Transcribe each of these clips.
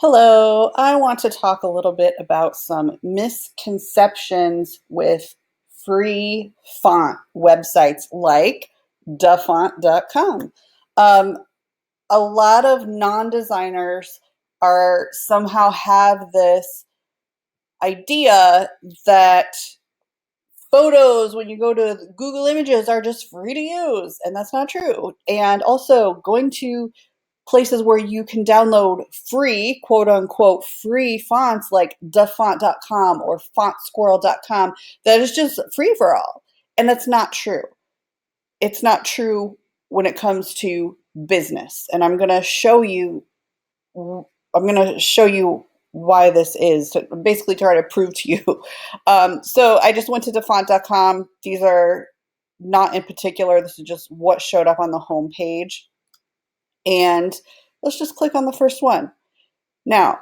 Hello, I want to talk a little bit about some misconceptions with free font websites like dafont.com. Um, a lot of non-designers are somehow have this idea that photos when you go to Google Images are just free to use, and that's not true. And also going to places where you can download free, quote unquote, free fonts like dafont.com or fontsquirrel.com that is just free for all. And that's not true. It's not true when it comes to business. And I'm going to show you why this is to basically try to prove to you. So I just went to dafont.com. These are not in particular. This is just what showed up on the home page. And let's just click on the first one. Now,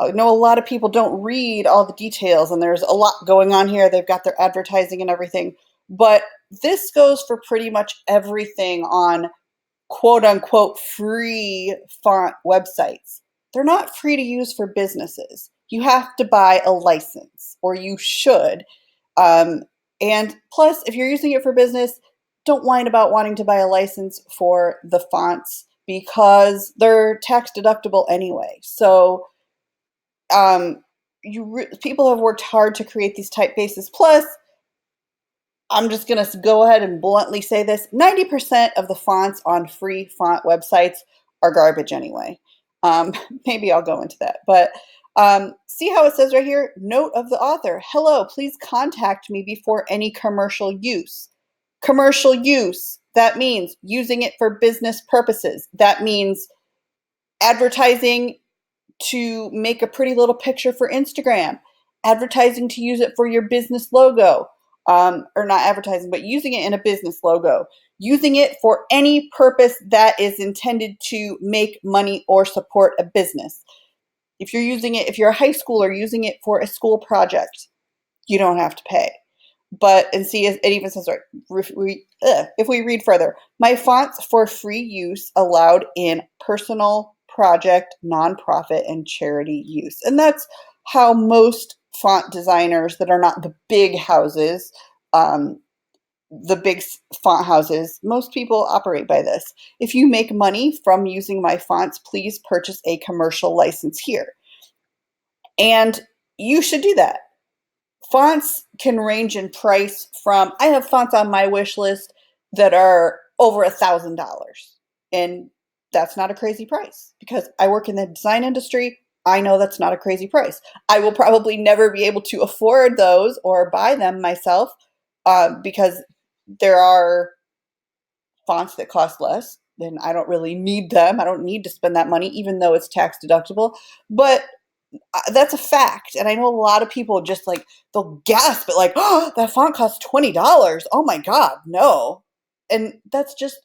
I know a lot of people don't read all the details, and there's a lot going on here. They've got their advertising and everything, but this goes for pretty much everything on quote unquote free font websites. They're not free to use for businesses. You have to buy a license, or you should. Um, and plus, if you're using it for business, don't whine about wanting to buy a license for the fonts because they're tax deductible anyway. So, people have worked hard to create these typefaces. Plus, I'm just going to go ahead and bluntly say this: 90% of the fonts on free font websites are garbage anyway. Um, Maybe I'll go into that. But see how it says right here? Note of the author. Hello, please contact me before any commercial use. Commercial use. That means using it for business purposes. That means advertising to make a pretty little picture for Instagram, advertising to use it for your business logo, or not advertising, but using it in a business logo, using it for any purpose that is intended to make money or support a business. If you're using it, if you're a high schooler using it for a school project, you don't have to pay. But, and see, it even says, right, if we read further, my fonts for free use allowed in personal, project, nonprofit, and charity use. And that's how most font designers that are not the big houses, um, the big font houses, most people operate by this. If you make money from using my fonts, please purchase a commercial license here. And you should do that. Fonts can range in price from, I have fonts on my wish list that are over $1,000. And that's not a crazy price because I work in the design industry. I know that's not a crazy price. I will probably never be able to afford those or buy them myself because there are fonts that cost less. Then I don't really need them. I don't need to spend that money, even though it's tax deductible. But that's a fact. And I know a lot of people just like, they'll gasp at like, oh, that font costs $20. Oh my God, no. And that's just,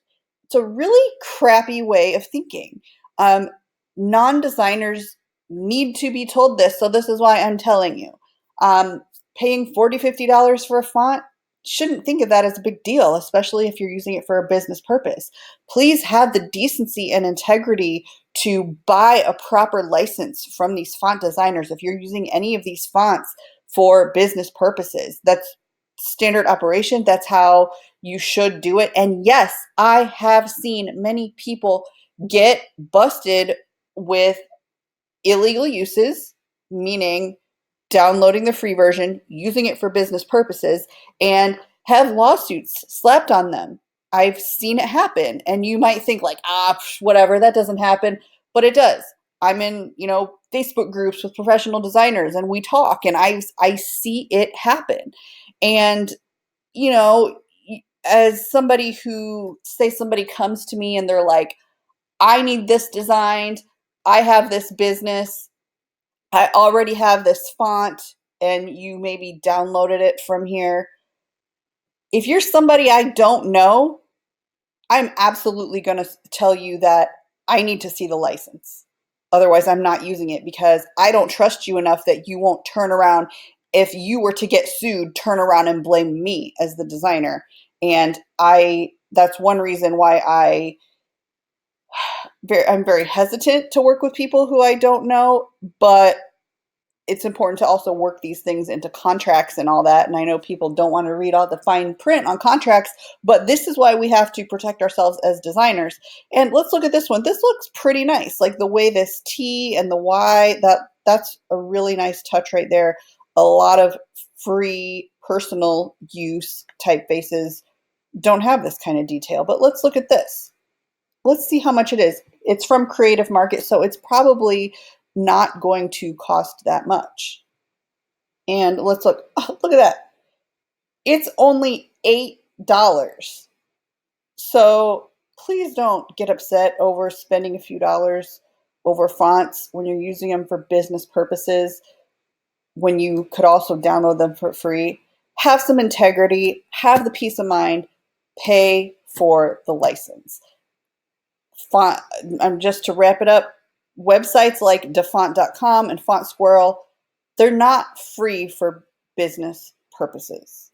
it's a really crappy way of thinking. Um, Non-designers need to be told this. So this is why I'm telling you. Paying $40, $50 for a font, shouldn't think of that as a big deal, especially if you're using it for a business purpose. Please have the decency and integrity to buy a proper license from these font designers. If you're using any of these fonts for business purposes, that's standard operation. That's how you should do it. And yes, I have seen many people get busted with illegal uses, meaning downloading the free version, using it for business purposes, and have lawsuits slapped on them. I've seen it happen. And you might think like, whatever, that doesn't happen, but it does. I'm in, Facebook groups with professional designers and we talk and I see it happen. And, you know, as somebody who, say somebody comes to me and they're like, I need this designed, I have this business, I already have this font, and you maybe downloaded it from here. If you're somebody I don't know, I'm absolutely going to tell you that I need to see the license. Otherwise, I'm not using it because I don't trust you enough that you won't turn around. If you were to get sued, turn around and blame me as the designer. And that's one reason why I I'm very hesitant to work with people who I don't know, but it's important to also work these things into contracts and all that. And I know people don't want to read all the fine print on contracts, but this is why we have to protect ourselves as designers. And let's look at this one. This looks pretty nice. Like the way this T and the Y, that's a really nice touch right there. A lot of free personal use typefaces don't have this kind of detail, but let's look at this. Let's see how much it is. It's from Creative Market, so it's probably not going to cost that much. And let's look. Oh, look at that. It's only $8. So please don't get upset over spending a few dollars over fonts when you're using them for business purposes, when you could also download them for free. Have some integrity, have the peace of mind, pay for the license. Font, just to wrap it up, websites like dafont.com and Font Squirrel, they're not free for business purposes.